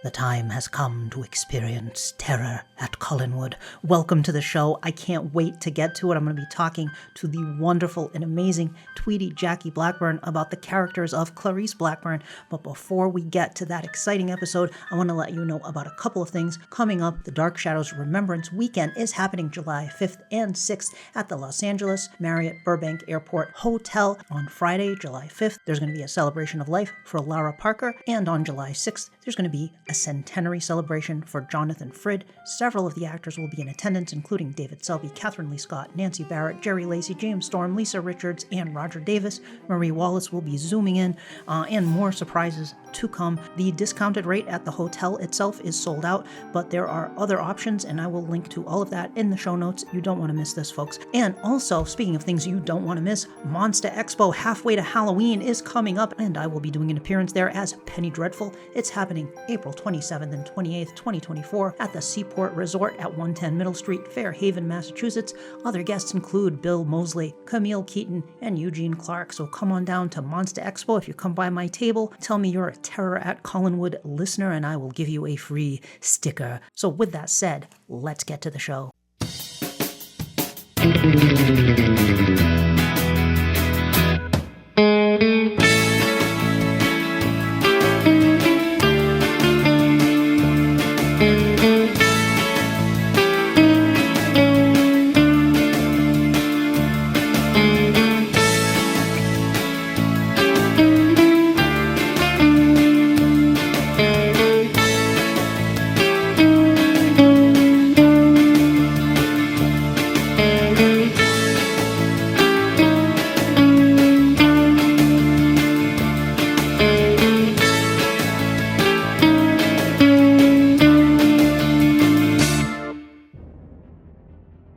The time has come to experience terror at Collinwood. Welcome to the show. I can't wait to get to it. I'm going to be talking to the wonderful and amazing Tweetie Jackie Blackburn about the characters of Clarice Blackburn. But before we get to that exciting episode, I want to let you know about a couple of things coming up. The Dark Shadows Remembrance Weekend is happening July 5th and 6th at the Los Angeles Marriott Burbank Airport Hotel. On Friday, July 5th, there's going to be a celebration of life for Lara Parker, and on July 6th, there's going to be a centenary celebration for Jonathan Frid. Several of the actors will be in attendance, including David Selby, Catherine Lee Scott, Nancy Barrett, Jerry Lacey, James Storm, Lisa Richards, and Roger Davis. Marie Wallace will be zooming in, and more surprises to come. The discounted rate at the hotel itself is sold out, but there are other options, and I will link to all of that in the show notes. You don't want to miss this, folks. And also, speaking of things you don't want to miss, Monster Expo Halfway to Halloween is coming up, and I will be doing an appearance there as Penny Dreadful. It's happening April 27th and 28th, 2024 at the Seaport Resort at 110 Middle Street, Fairhaven, Massachusetts. Other guests include Bill Moseley, Camille Keaton, and Eugene Clark. So come on down to Monster Expo. If you come by my table, tell me you're a Terror at Collinwood listener, and I will give you a free sticker. So with that said, let's get to the show.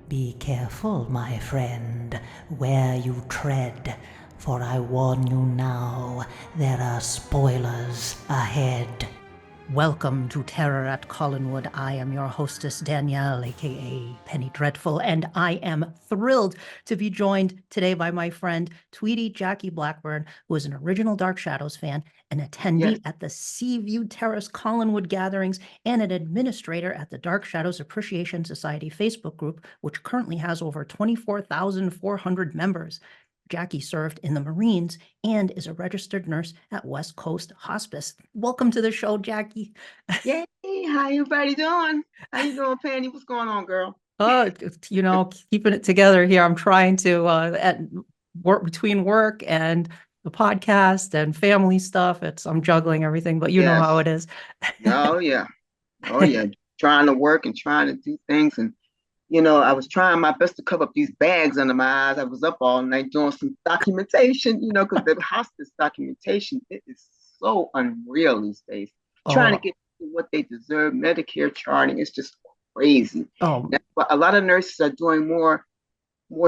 Be careful, my friend, where you tread, for I warn you now, there are spoilers ahead. Welcome to Terror at Collinwood. I am your hostess, Danielle, aka Penny Dreadful, and I am thrilled to be joined today by my friend, Tweetie Jackie Blackburn, who is an original Dark Shadows fan, an attendee at the Seaview Terrace Collinwood gatherings, and an administrator at the Dark Shadows Appreciation Society Facebook group, which currently has over 24,400 members. Jackie served in the Marines and is a registered nurse at West Coast Hospice. Welcome to the show, Jackie. Yay, how everybody doing? How you doing, Penny? What's going on, girl? Oh, keeping it together here. I'm trying to at work between work and the podcast and family stuff. I'm juggling everything, but you know how it is. Oh yeah. Trying to work and trying to do things, and I was trying my best to cover up these bags under my eyes. I was up all night doing some documentation, because the hospice documentation, it is so unreal these days. Trying to get what they deserve, Medicare charting, it's just crazy. That's why a lot of nurses are doing more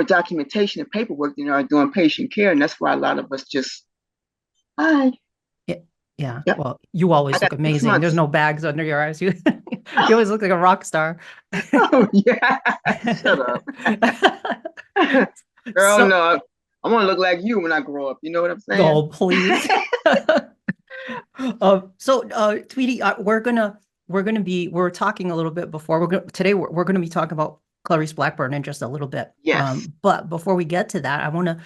documentation and paperwork than they are doing patient care, and that's why a lot of us just, hi. Yeah. Yep. Well, you always look amazing. There's no bags under your eyes. You always look like a rock star. Oh, yeah. Shut up. Girl, no. I want to look like you when I grow up. You know what I'm saying? Oh, please. Tweetie, we're talking a little bit before. Today we're going to be talking about Clarice Blackburn in just a little bit. Yes. But before we get to that, I want to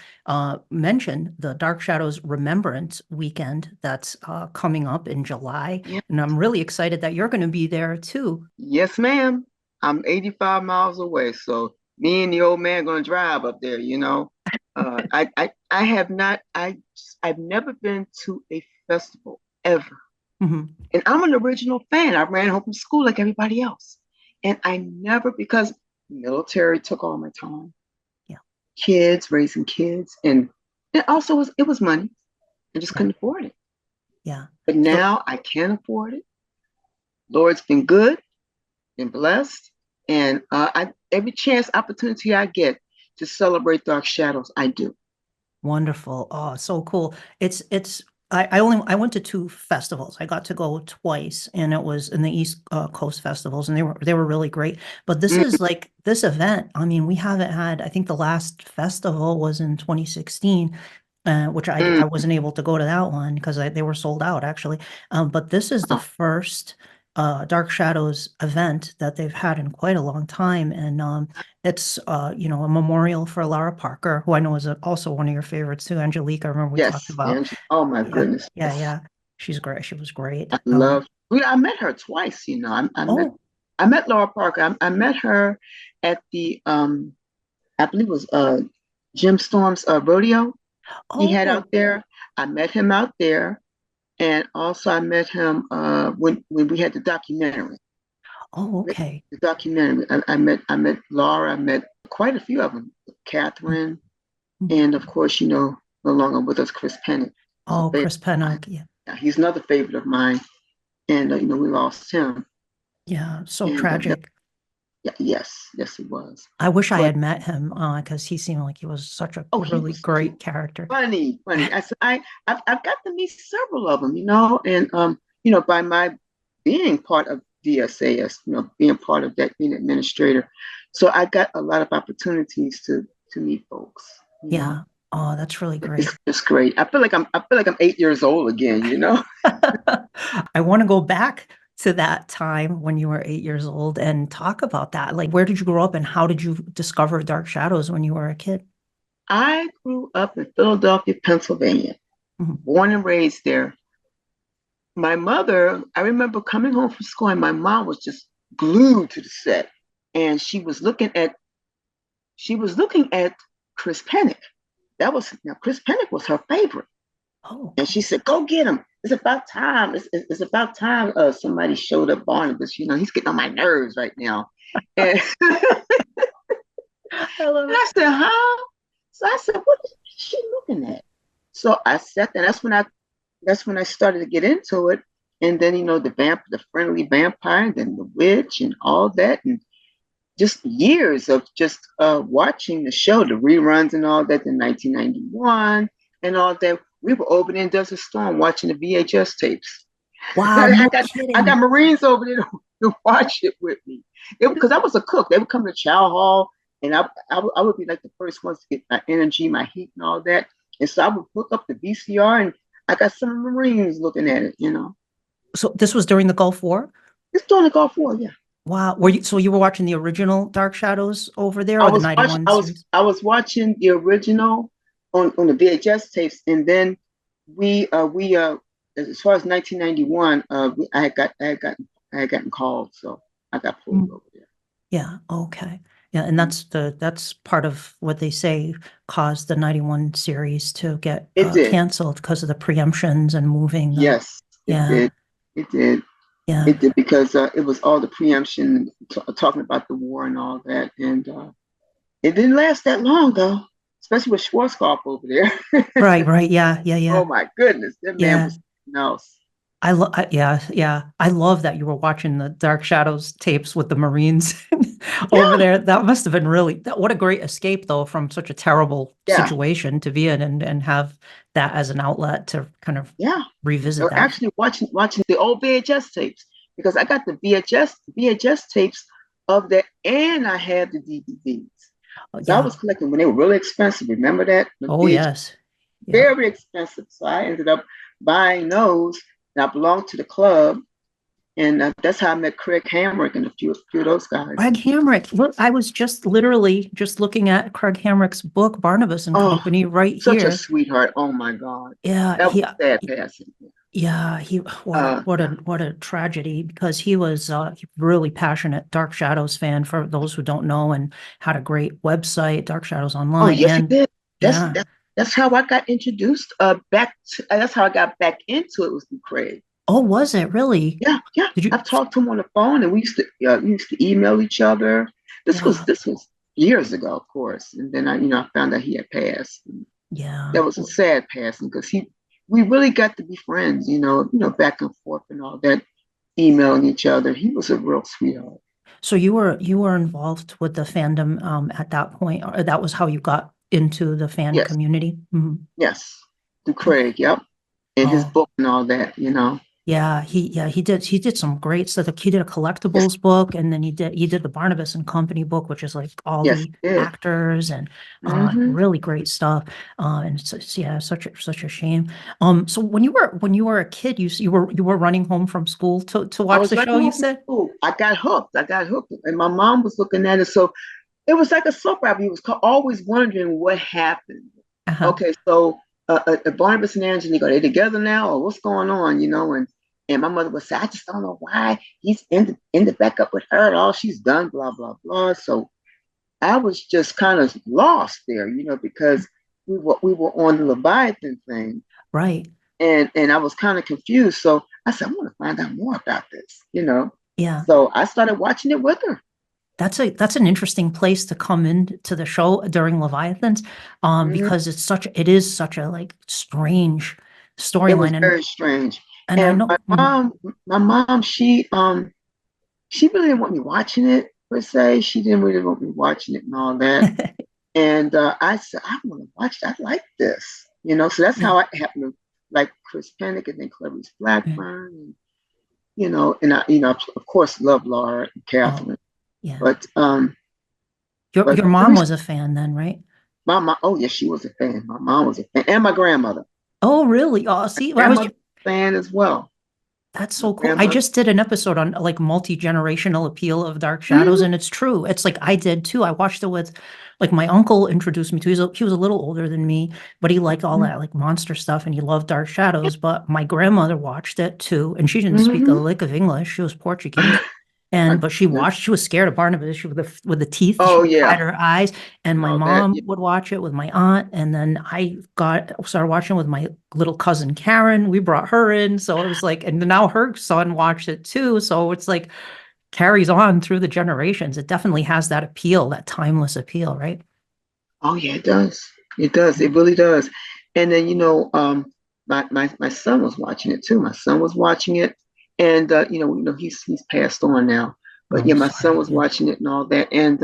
mention the Dark Shadows Remembrance Weekend that's coming up in July. Yeah. And I'm really excited that you're going to be there too. Yes, ma'am. I'm 85 miles away, so me and the old man going to drive up there, I've never been to a festival ever. Mm-hmm. And I'm an original fan. I ran home from school like everybody else. And because military took all my time. Yeah. Kids, raising kids. And it also it was money. I just couldn't afford it. Yeah. But now I can afford it. Lord's been good and blessed. And every opportunity I get to celebrate Dark Shadows, I do. Wonderful. Oh, so cool. I went to 2 festivals. I got to go twice, and it was in the East Coast festivals, and they were really great. But this is like this event. I mean, we haven't had. I think the last festival was in 2016, which I wasn't able to go to that one because they were sold out actually. But this is the first Dark Shadows event that they've had in quite a long time, and it's a memorial for Lara Parker, who I know is also one of your favorites too, Angelique. I remember we talked Yes, about. and oh my Yeah, goodness, yeah, yes. yeah. She's great. She was great. I love. I met her twice. Oh, I met Laura Parker. I met her at the I believe it was Jim Storm's rodeo he had out oh, there. I met him out there, and also I met him when we had the documentary. oh, okay. The documentary. I met Laura. I met quite a few of them. Catherine, Mhm. and of course, no longer with us, Chris Pennick. He's a Oh, favorite Chris of mine. Pennock. Yeah, Yeah, he's another favorite of mine, and we lost him. yeah. So And tragic. yeah, yes, it was. I wish I But had met him because he seemed like he was such a oh, he really was great character. funny. I've got to meet several of them, and by my being part of DSAS, being part of that, being administrator, so I got a lot of opportunities to meet folks. Yeah. Oh, that's really great. It's great. I feel like I'm 8 years old again. I want to go back to that time when you were 8 years old and talk about that. Like, where did you grow up and how did you discover Dark Shadows when you were a kid? I grew up in Philadelphia, Pennsylvania, Mhm. born and raised there. My mother, I remember coming home from school and my mom was just glued to the set. And she was looking at Chris Pennick. Now Chris Pennick was her favorite. Oh, And she said, "Go get him. It's about time. It's about time somebody showed up Barnabas. He's getting on my nerves right now." And, and I love it. I said, "Huh?" So I said, "What is she looking at?" So I sat there. That's when I started to get into it. And then the friendly vampire, and then the witch, and all that, and just years of just watching the show, the reruns and all that in 1991 and all that. We were over there in Desert Storm watching the VHS tapes. Wow, I no got kidding. Marines over there to watch it with me. Because I was a cook. They would come to chow hall, and I would be like the first ones to get my energy, my heat, and all that. And so I would hook up the VCR, and I got some Marines looking at it. So this was during the Gulf War? It's doing the Gulf War, yeah. Wow. So you were watching the original Dark Shadows over there I or the was watching. 91 I was series? I was watching the original on the VHS tapes, and then we as far as 1991, I had gotten called, so I got pulled Mm. over there. Yeah, okay. Yeah, and Mhm. that's part of what they say caused the 91 series to get It did. canceled because of the preemptions and moving the Yes, it yeah, did. It did. yeah. It did because it was all the preemption talking about the war and all that, and it didn't last that long though, especially with Schwarzkopf over there. Right, right. Yeah, yeah, yeah. Oh my goodness, that man Yeah. was something else. Yeah, yeah. I love that you were watching the Dark Shadows tapes with the Marines over Yeah, there. That must have been what a great escape though from such a terrible yeah, situation to be in and have that as an outlet to kind of yeah. revisit Or that. actually watching the old VHS tapes because I got the VHS tapes of that, and I had the DVDs. Oh, So I yeah. was collecting when they were really expensive. Remember that? The Oh, VHS, yes. Yeah. very expensive. So I ended up buying those. And I belonged to the club, and that's how I met Craig Hamrick and a few of those guys. Craig Hamrick. Look, I was just literally just looking at Craig Hamrick's book, Barnabas and Oh, Company, right such a here. sweetheart. Oh my God. Yeah, That was sad passing. yeah, Yeah. what a tragedy because he was really passionate Dark Shadows fan for those who don't know and had a great website, Dark Shadows Oh, Online, yes, he and did. That's yeah. that, that's how I got introduced that's how I got back into it was through Craig. Oh, was it really? Yeah, yeah. Did you? I've talked to him on the phone, and we used to email each other. This was Wow. this was years ago, of course. And then I found out he had passed. And Yeah. that was a sad passing because we really got to be friends, back and forth and all that, emailing each other. He was a real sweetheart. So you were involved with the fandom at that point, or that was how you got into the fan Yes, community? Mhm. yes, through Okay. Craig. Yep, and his Oh, book and all that. He did some great stuff. Like, he did a Yes, collectibles book, and then he did the Barnabas and Company book, which is like all yes, the he did. actors and Hmm. really great stuff. And yeah, such a shame. So when you were a kid, you were running home from school to I watch was the right show, you home from said? school. I got hooked. I got hooked, and my mom was looking at it. So it was like a soap opera. You was always wondering what happened. Uh-huh. Okay, so Barnabas and Angelique, are they together now, or what's going on? And my mother would say, I just don't know why he's ended back up with her and all she's done, blah blah blah. So I was just kind of lost there, because we were on the Leviathan thing, Right. and I was kind of confused. So I said, I want to find out more about this. Yeah. So I started watching it with her. That's an interesting place to come into the show during Leviathans, Mhm. because it is such a like strange It was storyline, very strange. and I And know. my mom, she really didn't want me watching it per se. She didn't really want me watching it and all that. And I said, I want to watch it. I like this. So that's Yeah. how I happened to like Chris Pennick and then Clarice Blackburn, and I of course love Laura and Oh, Catherine. yeah. But Your mom Clarice, was a fan then, right? my mom, oh yeah, she was a fan. My mom was a fan, and my grandmother. Oh, really? Oh, My see, grandmother was a fan as well. that's My so cool. I grandmother. just did an episode on like multi-generational appeal of Dark Shadows, Mhm, and it's true. It's like I did too. I watched it with like my uncle introduced me to. He was a little older than me, but he liked all mhm, that like monster stuff and he loved Dark Shadows. But my grandmother watched it too, and she didn't speak a mhm. lick of English. She was Portuguese. My And but she goodness. watched, she was scared of Barnabas. With the teeth, she Oh would hide yeah, her eyes. And and my all that. mom Yeah. would watch it with my aunt. And then I got started watching with my little cousin Karen. We brought her in. So it was like, and now her son watched it too. So it's like carries on through the generations. It definitely has that appeal, that timeless appeal, right? Oh yeah, it does. It does. It really does. And then my son was watching it too. My son was watching it, and he's passed on now. But I'm yeah, my son sorry. was Yeah. watching it and all that. And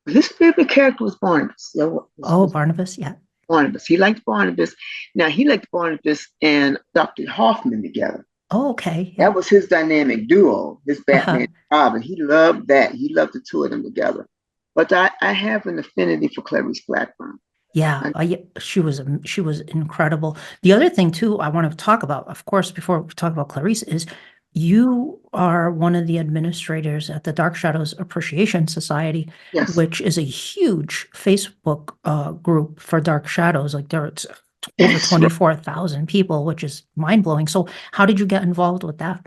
his favorite character was Barnabas. Oh, Was Barnabas. Yeah. Barnabas. He liked Barnabas. Now he liked Barnabas and Dr. Hoffman together. Oh, okay. Yeah. That was his dynamic duo, his Uh-huh. Batman and Robin. He loved that. He loved the two of them together. But I have an affinity for Clarice Blackburn. Yeah, I, yeah, she was incredible. The other thing too I want to talk about, of course, before we talk about Clarice, is you are one of the administrators at the Dark Shadows Appreciation Society, yes, which is a huge Facebook group for Dark Shadows. Like there's over yes. Right. 24,000 people, which is mind blowing. So how did you get involved with that?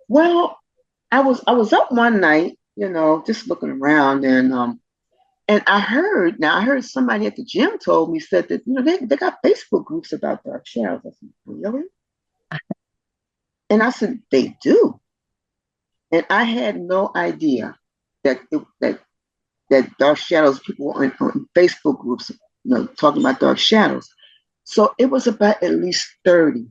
Well, I was up one night, just looking around, and I heard somebody at the gym told me said that they got Facebook groups about Dark Shadows. I said, really? And I said, they do. And I had no idea that Dark Shadows people were on Facebook groups, talking about Dark Shadows. So it was about at least 30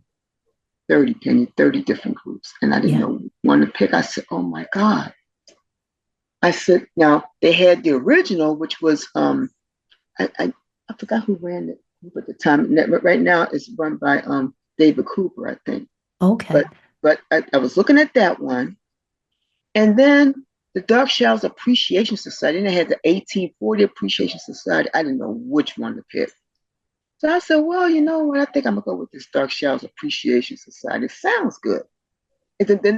different groups. And I didn't Yeah. know one to pick. I said, oh my God. I said, now they had the original, which was, I forgot who ran it at the time. Right now it's run by David Cooper, I think. But Okay. but I was looking at that one. And then the Dark Shadows Appreciation Society, and they had the 1840 Appreciation Society. I didn't know which one to pick. So I said, well, you know what? I think I'm going to go with this Dark Shadows Appreciation Society. It sounds good.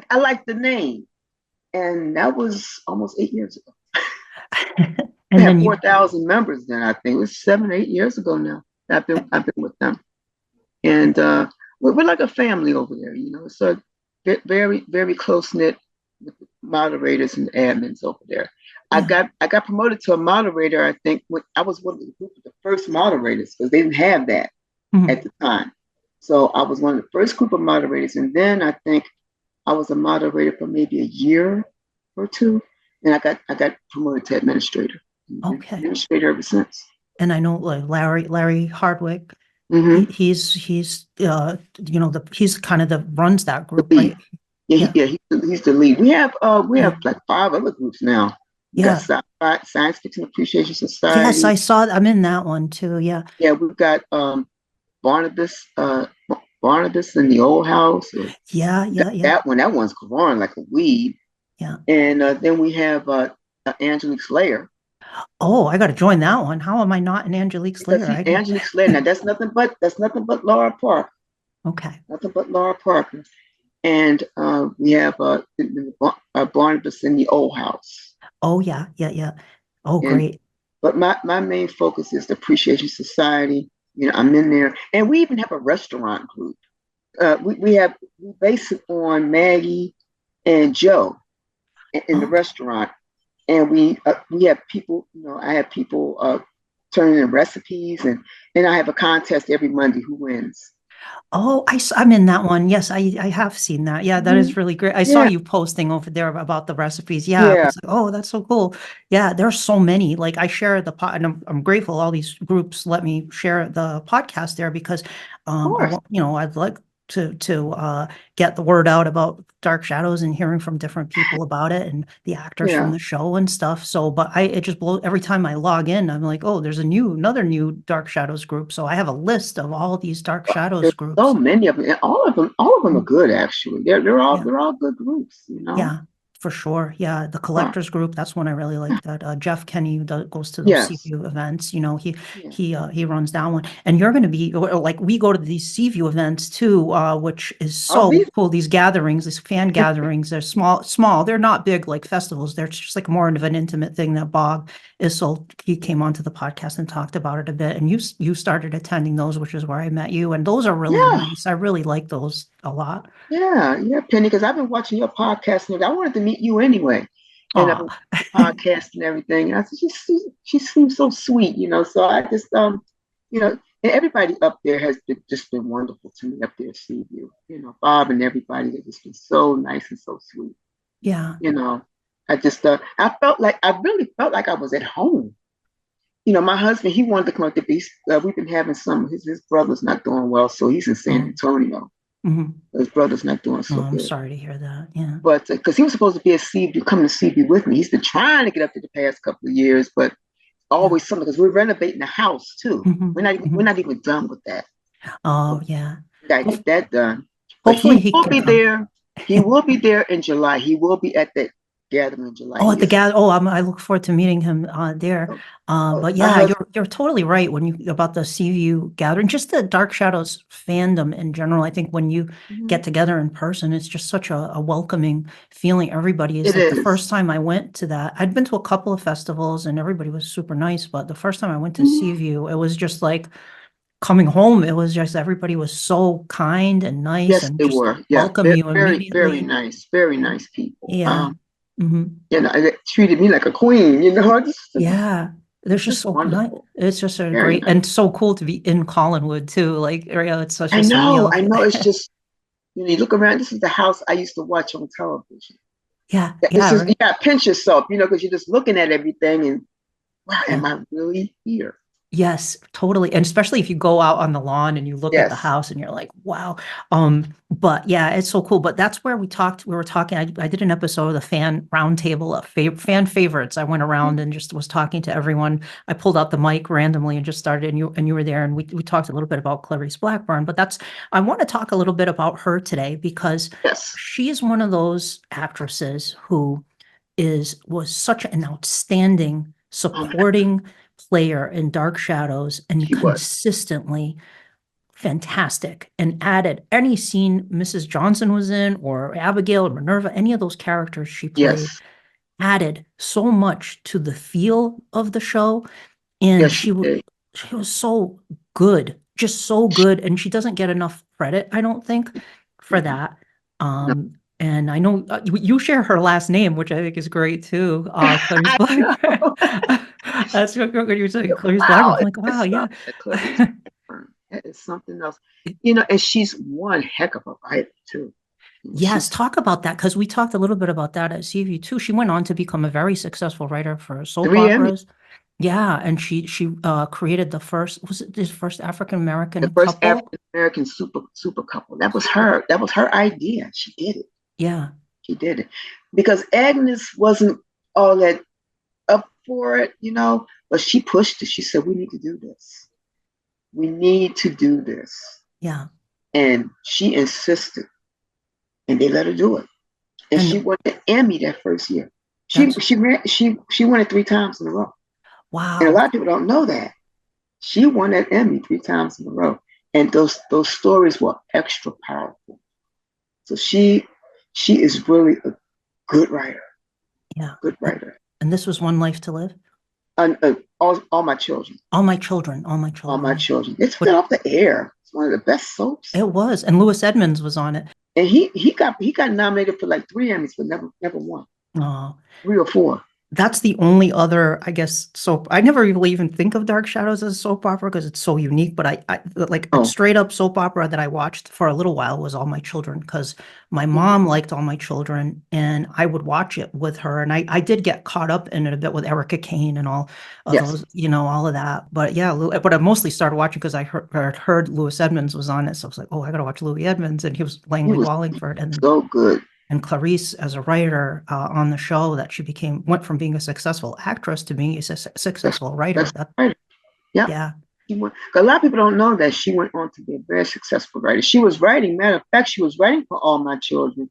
I like the name. And that was almost 8 years ago. We And had then you, 4,000 members then, I think. It was 7, 8 years ago now. I've been with them. And we're like a family over there. So very, very close knit moderators and admins over there. I yeah. got I got promoted to a moderator. I think when I was one of the group of the first moderators because they didn't have that at Mhm. the time. So I was one of the first group of moderators, and then I think I was a moderator for maybe a year or two. And I got promoted to administrator. And been Okay. administrator ever since. And I know like Larry Hardwick. He, Mm-hmm. he's he's kind of the runs that The group, lead. right? Yeah, Yeah, he's the lead. We have yeah, like five other groups now. We got yeah. Science Fiction Appreciation Yes, Society. I saw. I'm in that one too. Yeah. Yeah, we've got Barnabas, Barnabas in the Old House. Or Yeah, yeah, yeah, that one's growing like a weed. yeah. And then we have Angelique Slayer. Oh, I got to join that one. How am I not an Angelique Because Slayer? he Angelique Slayer. Now that's nothing but Laura Park. Okay. Nothing but Laura Parker. And we have Barnabas in the Old House. Oh, yeah, yeah, yeah. Oh, And great. but my main focus is the Appreciation Society. I'm in there, and we even have a restaurant group. We base it on Maggie and Joe in the Okay. restaurant, and we have people. I have people turning in recipes, and I have a contest every Monday who wins. Oh, I'm in that one. Yes, I have seen that. Yeah, that Mm-hmm. is really great. I saw Yeah, you posting over there about the recipes. Yeah, I yeah, was like, oh, that's so cool. Yeah, there's so many. Like I share the pod, and I'm grateful all these groups let me share the podcast there because, of course. I'd like to get the word out about Dark Shadows and hearing from different people about it and the actors from Yeah. the show and stuff. So, but it just blows every time I log in. I'm like, oh, there's another new Dark Shadows group. So I have a list of all these Dark There's Shadows so groups. many of them, and all of them are Mm. good actually. They're all Yeah. they're all good groups. Yeah, for sure. Yeah, the Huh. collectors group, that's one I really like that. Jeff Kenny goes to those Yes. Seaview events, he Yeah. he runs that one. And you're going to be or, like we go to these Seaview events too, which is Oh, so we cool. These gatherings, these fan gatherings, they're small. They're not big like festivals. They're just like more of an intimate thing that Bob Issel, he came onto the podcast and talked about it a bit. And you started attending those, which is where I met you. And those are really yeah, nice. I really like those a lot. yeah, Penny, because I've been watching your podcast and I wanted to meet you anyway. And I've Aw. been podcast and everything. And I said, she seems so sweet. So I just and everybody up there has just been wonderful to me up there at Seaview. Bob and everybody has just been so nice and so sweet. Yeah. You know, I really felt like I was at home. My husband, he wanted to come up to Beach. We've been having his brother's not doing well, so he's in San Oh. Antonio. Mhm. His brother's not doing Oh, so I'm good. sorry to hear that. Yeah. But because he was supposed to be at Seaview, coming to Seaview with me, he's been trying to get up there the past couple of years, but Yeah. always something because we're renovating the house too. Hmm. We're Hmm. not even done with that. Oh, So yeah. we gotta Hope- get that done. But Hopefully he he will can be come. there. He will be there in July. He will be at that gathering in July. Oh, He at the is. gather. Oh, I look forward to meeting him there. But My yeah, husband. you're totally right when you about the Seaview gathering, just the Dark Shadows fandom in general. I think when you Mhm. get together in person, it's just such a welcoming feeling. Everybody is It like the is. first time I went to that, I'd been to a couple of festivals and everybody was super nice, but the first time I went to Mhm. Seaview, it was just like coming home. It was just everybody was so kind and nice Yes, and they just were. Yeah, welcome very, you very, very immediately. nice. Very nice people. Yeah. Hmm. They treated me like a queen. Yeah. There's just Just so nice. wonderful. It's just a Very great nice. and so cool to be in Collinwood too. Like, it's such I a know. surreal. I know. It's just you look around. This is the house I used to watch on television. Yeah. It's Yeah. just you Right. got to pinch yourself, because you're just looking at everything and wow, Yeah. am I really here? Yes, totally. And especially if you go out on the lawn and you look at the Yes. house and you're like, wow. But yeah, it's so cool. But that's where we were talking. I did an episode of the fan roundtable of fan favorites. I went around and just was talking to everyone. I pulled out the mic randomly and just started, and you were there, and we talked a little bit about Clarice Blackburn. But I want to talk a little bit about her today because Yes. she is one of those actresses who was such an outstanding Um, supporting player in Dark Shadows and she was. consistently fantastic and added any scene Mrs. Johnson was in or Abigail or Minerva, any of those characters she played, Yes. added so much to the feel of the show. And Yes, she did. she was so good, just so good. And she doesn't get enough credit, I don't think, for Mhm. that. No. And I know you share her last name, which I think is great too, Clarice I Blackburn. know. That's what you're saying, Clarice Blackburn. Wow, I'm like, wow, it's yeah. something that Clarice Blackburn. That is something else. And she's one heck of a writer too. Yes, talk about that because we talked a little bit about that at CV too. She went on to become a very successful writer for soap 3 Emmys. operas. Yeah, and she created was it this first African The American first couple? African American super couple. That was her. That was her idea. She did it. Yeah, She did it because Agnes wasn't all that up for it. But she pushed it. She said, "We need to do this. We need to do this." yeah. And she insisted, and they let her do it. And she And won an Emmy that first year. that's She won it 3 times in a row. And a wow. lot of people don't know that. She won that Emmy 3 times in a row. And those stories were extra powerful. So she is really a good writer. Yeah. Good writer. And this was One Life to Live? And all my children. All My Children. All My All Children. my Yeah. children. It's But been off the air. It's one of the best soaps. it was. And Lewis Edmonds was on it. And he got nominated for like 3 Emmys, but never won. Oh. 3 or 4. That's the only other, I guess, soap. I never really even think of Dark Shadows as a soap opera because it's so unique. But I like a Oh. straight up soap opera that I watched for a little while was All My Children because my Mm-hmm. mom liked All My Children and I would watch it with her. And I did get caught up in it a bit with Erica Kane and all of Yes. those, all of that. But yeah, but I mostly started watching because I heard Lewis Edmonds was on it. So I was like, oh, I got to watch Louis Edmonds. And he was He Langley was Wallingford. And so good. and Clarice as a writer on the show that she went from being a successful actress to being a successful writer. That's right. Yeah. Yeah. A lot of people don't know that she went on to be a very successful writer. She was writing, matter of fact, she was writing for All My Children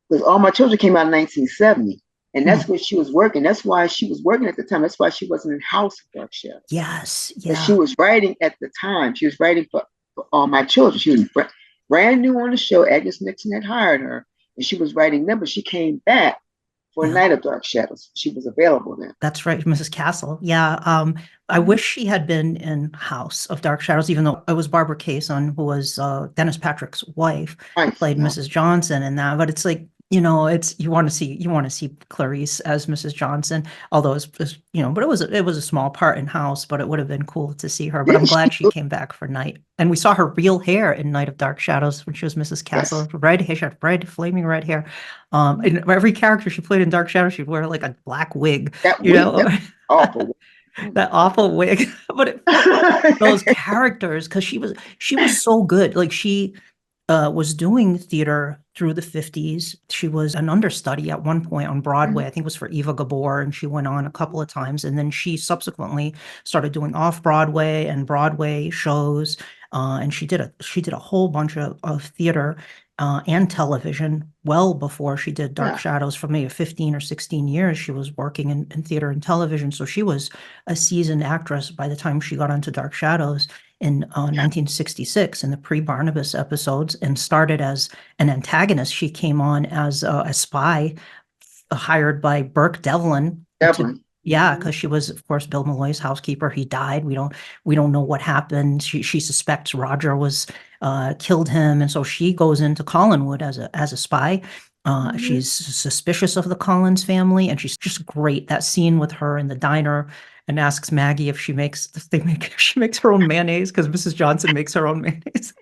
because All My Children came out in 1970. And that's when she was working. That's why she was working at the time. That's why she wasn't in House of Dark Shadows. Yes. But Yeah. she was writing at the time. She was writing for All My Children. She was brand new on the show. Agnes Nixon had hired her. And she was writing them, but she came back for Yeah. Night of Dark Shadows. She was available then. That's right, Mrs. Castle. Yeah. I wish she had been in House of Dark Shadows, even though it was Barbara Kaysen, who was Dennis Patrick's wife, who played Mrs. Johnson in that. But it's like, it's you want to see Clarice as Mrs. Johnson, although it's but it was a small part in House, but it would have been cool to see her. But I'm glad she came back for Night. And we saw her real hair in Night of Dark Shadows when she was Mrs. Castle. Yes. Red hair, she had flaming red hair. In every character she played in Dark Shadows, she'd wear like a black wig. That wig, that awful. That awful wig. But it fit those characters because she was so good. Like she was doing theater through the 50s. She was an understudy at one point on Broadway. I think it was for Eva Gabor, and she went on a couple of times. And then she subsequently started doing off-Broadway and Broadway shows. And she did a whole bunch of theater and television well before she did Dark Shadows. For maybe 15 or 16 years, she was working in theater and television. So she was a seasoned actress by the time she got onto Dark Shadows in 1966 in the pre-Barnabas episodes and started as an antagonist. She came on as a spy hired by Burke Devlin. Because she was, of course, Bill Malloy's housekeeper. He died. We don't know what happened. She suspects Roger was killed him, and so she goes into Collinwood as a spy. She's suspicious of the Collins family, and she's just great. That scene with her in the diner and asks Maggie if she makes her own mayonnaise because Mrs. Johnson makes her own mayonnaise.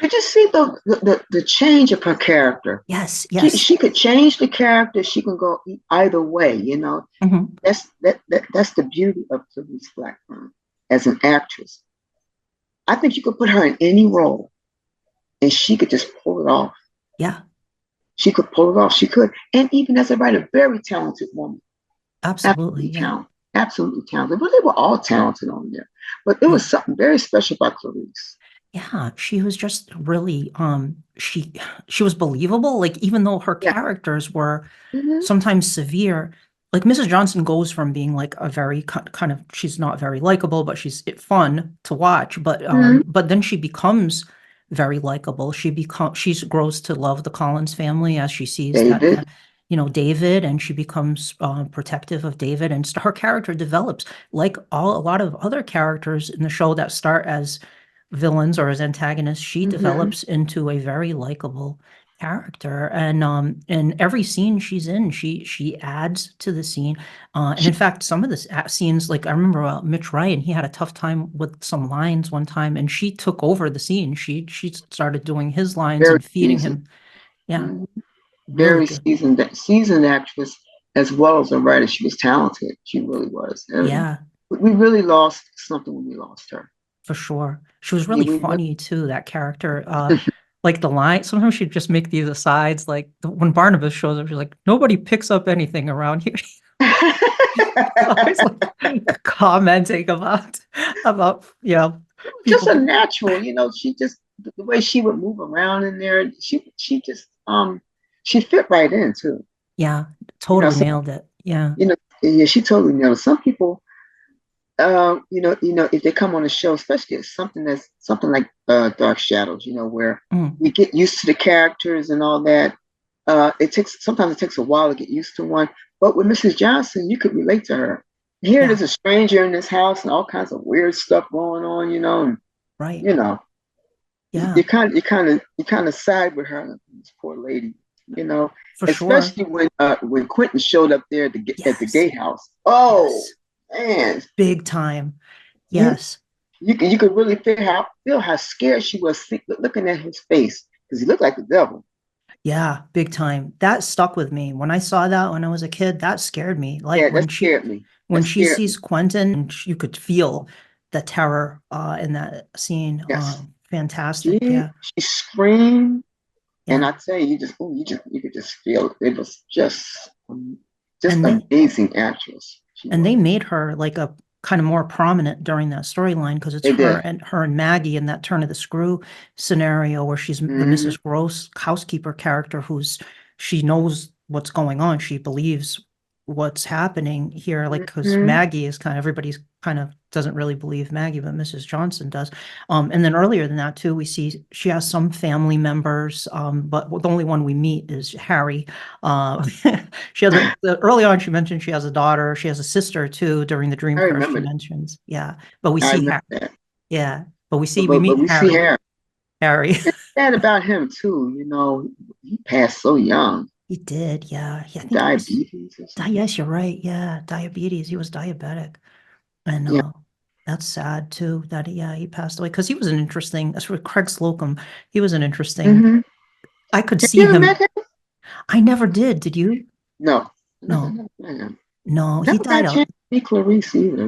Did you see the change of her character? Yes. She could change the character. She can go either way. Mm-hmm. That's the beauty of Clarice Blackburn as an actress. I think you could put her in any role, and she could just pull it off. Yeah. She could pull it off. She could, and even as a writer, very talented woman. Absolutely Absolutely talented. But they were all talented on there. But there was something very special about Clarice. Yeah, she was just really she was believable. Like even though her characters were sometimes severe, like Mrs. Johnson goes from being like a very kind of she's not very likable, but she's fun to watch. But then she becomes very likable. She grows to love the Collins family as she sees David. David, and she becomes protective of David, and her character develops like a lot of other characters in the show that start as villains or as antagonists. She develops into a very likable character, and in every scene she's in, she adds to the scene. And in fact, some of the scenes, like I remember Mitch Ryan, he had a tough time with some lines one time, and she took over the scene. She started doing his lines and feeding him. Yeah, very seasoned actress as well as a writer. She was talented. She really was. And we really lost something when we lost her. For sure. She was really funny too, that character. Like the line, sometimes she'd just make these asides, like when Barnabas shows up, she's like, nobody picks up anything around here. Always like commenting about just a natural, she just the way she would move around in there, she just she fit right in too. Yeah, You know, totally so, nailed it. Yeah. you know, yeah, she totally nailed it. Some people, if they come on the show, especially it's something like Dark Shadows, where Mm, we get used to the characters and all that. Sometimes it takes a while to get used to one. But with Mrs. Johnson, you could relate to her. Here yeah, there's a stranger in this house and all kinds of weird stuff going on, and right. you know, Yeah, you kind of side with her, this poor lady, you know, for sure. especially when Quentin showed up there at the Yes. gatehouse. Oh Yes. man, Big time. you Yes. you could really feel how scared she was looking at his face because he looked like the devil. Yeah, big time. That stuck with me. When I saw that when I was a kid, that scared me. Like Yeah, that scared me. That when she scared sees me. Quentin, and you could feel the terror in that scene. Yes, Fantastic. she Yeah. she screamed, and Yeah. I tell you, you could just feel it. It was just And they amazing actress she and they was. made her like a kind of more prominent during that storyline because it's They did. her and Maggie in that turn of the screw scenario where she's the Hmm. Mrs. Gross housekeeper character who's she knows what's going on. She believes what's happening here, like because Hmm. Maggie is kind of everybody's kind of doesn't really believe Maggie, but Mrs. Johnson does. And then earlier than that too, we see she has some family members, but the only one we meet is Harry. uh, she has early on, she mentioned she has a daughter. She has a sister too during the dream I crush she remember that. mentions. Yeah. But we I see remember Harry. that. Yeah. But we But meet we see Harry. Harry. Harry. And sad about him too. He passed so young. He did. Yeah. I think it was, Diabetes or something. yes, you're right. Yeah. Diabetes. He was diabetic. And Yeah. that's sad too that he passed away because he was an interesting, that's where Craig Slocum, he was an interesting, Hmm. I could Have see you ever met him. him? I never did. Did you? No. No. Never met him. No. He Never got died a out. chance to meet Clarice either.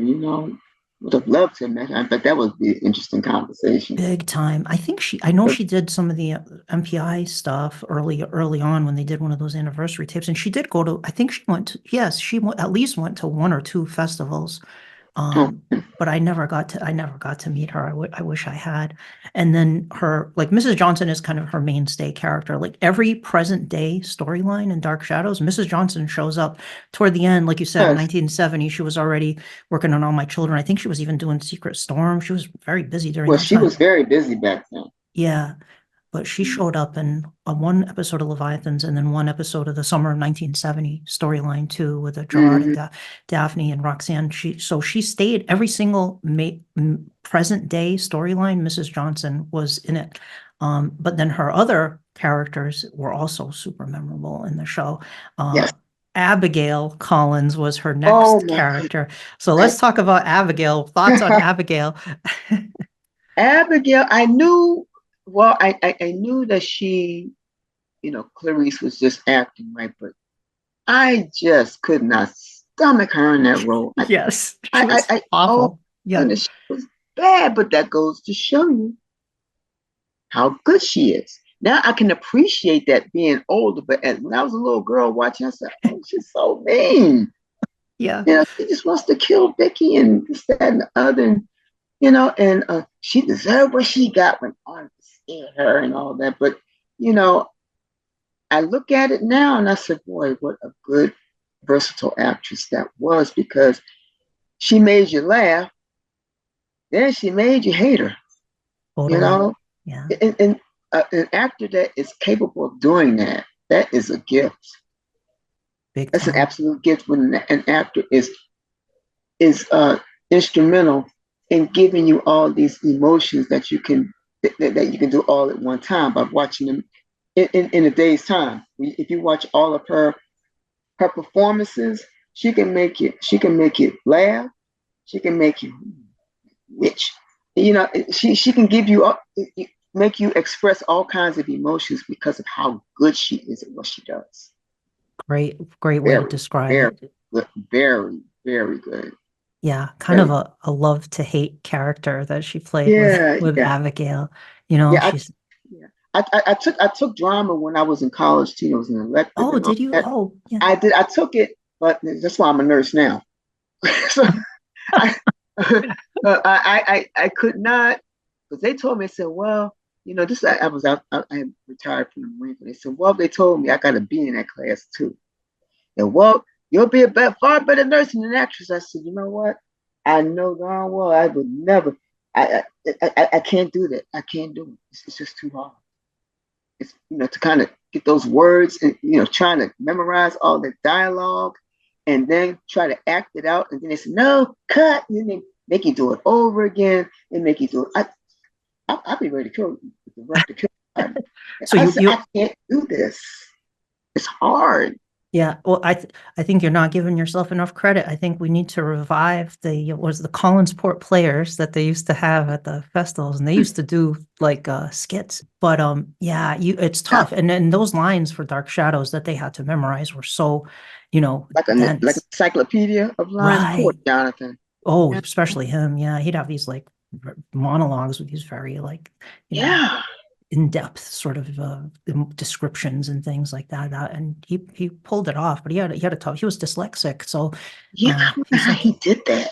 Would have loved to have met her, but that would be an interesting conversation. Big time. I know But she did some of the MPI stuff early on when they did one of those anniversary tapes. And she did go to, I think she went to, yes, at least went to one or two festivals. oh, But I never got to meet her. I wish I had. And then like Mrs. Johnson is kind of her mainstay character. Like every present day storyline in Dark Shadows, Mrs. Johnson shows up toward the end. Like you said, in yes. 1970, she was already working on All My Children. I think she was even doing Secret Storm. She was very busy during Well, that she time. was very busy back then. Yeah, but she showed up in one episode of Leviathans and then one episode of the summer of 1970 storyline too with Gerard and Mm-hmm. Daphne and Roxanne. She stayed every single present day storyline. Mrs. Johnson was in it. But then her other characters were also super memorable in the show. Yes. Abigail Collins was her Oh next my goodness. character. So let's I, talk about Abigail. Thoughts on Abigail? Abigail, I knew. Well, I knew that Clarice was just acting right, but I just could not stomach her in that role. Yes, she was Oh awful. Yeah. goodness, she was bad, but that goes to show you how good she is. Now I can appreciate that being older, but when I was a little girl watching, I said, "Oh, she's so mean." Yeah. She just wants to kill Vicky and this, that, and the other, and she deserved what she got when Arnold scared her and all that. But you know, I look at it now and I said, "Boy, what a good, versatile actress that was," because she made you laugh, then she made you hate her. You Totally. know, Yeah. and an actor that is capable of doing that is a gift. Big That's an time. absolute gift when an actor is instrumental in giving you all these emotions that you can do all at one time by watching them in a day's time. If you watch all of her performances, she can make you laugh, she can make you rich. She can give you make you express all kinds of emotions because of how good she is at what she does. Great way to Very, describe very, it. very, very good. Yeah. Kind of Very, a love to hate character that she played with yeah, with yeah, Abigail. yeah. She's Yeah. I took drama when I was in college too. It was an elective oh, and all did you? that. Oh, yeah. I did. I took it, but that's why I'm a nurse now. So I, I could not because they told me. I said, well, this I was out. I had retired from the Marine Corps. They said, well, they told me I got to be in that class too. And well, you'll be a far better nurse than an actress. I said, you know what? I know darn well I would never. I can't do that. I can't do it. It's just too hard. It's to kind of get those words and trying to memorize all the dialogue and then try to act it out. And then they say, no, cut. And then they make you do it over again and make you do it. I'll be ready to kill the rest to kill. So I said, I can't do this. It's hard. Yeah, well, I think you're not giving yourself enough credit. I think we need to revive the Collinsport Players that they used to have at the festivals, and they used to do like skits. But yeah, it's tough. And then those lines for Dark Shadows that they had to memorize were so, like an encyclopedia of lines. Right. Poor Jonathan. Oh, especially him. Yeah, he'd have these like monologues with these very like in-depth sort of descriptions and things like that. And he pulled it off, but he had a tough. He was dyslexic, so yeah, he did that.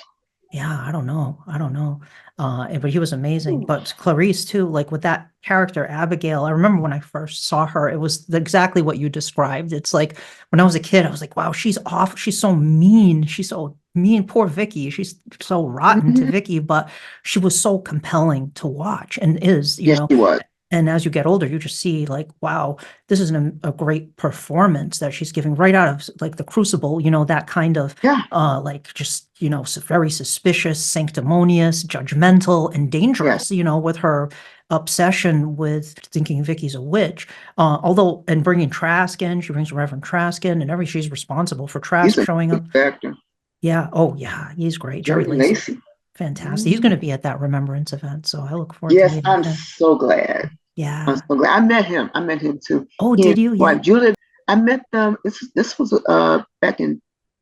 Yeah, I don't know. But he was amazing. Ooh. But Clarice too, like with that character Abigail, I remember when I first saw her, it was exactly what you described. It's like when I was a kid, I was like, wow, she's awful. She's so mean. She's so mean. Poor Vicky. She's so rotten to Vicky, but she was so compelling to watch and is, you know. She was. And as you get older, you just see like, wow, this is a great performance that she's giving right out of like the Crucible, that kind of like just, very suspicious, sanctimonious, judgmental, and dangerous, with her obsession with thinking Vicky's a witch. And bringing Trask in, she brings Reverend Trask in, and she's responsible for Trask showing up. Actor. Yeah. Oh, yeah. He's great. Jerry Lacey. Fantastic. He's going to be at that Remembrance event, so I look forward to meeting him. Yes, I'm so glad. Yeah. I'm so glad. I met him too. Oh, did you? Yeah. Julia, I met them. This was back in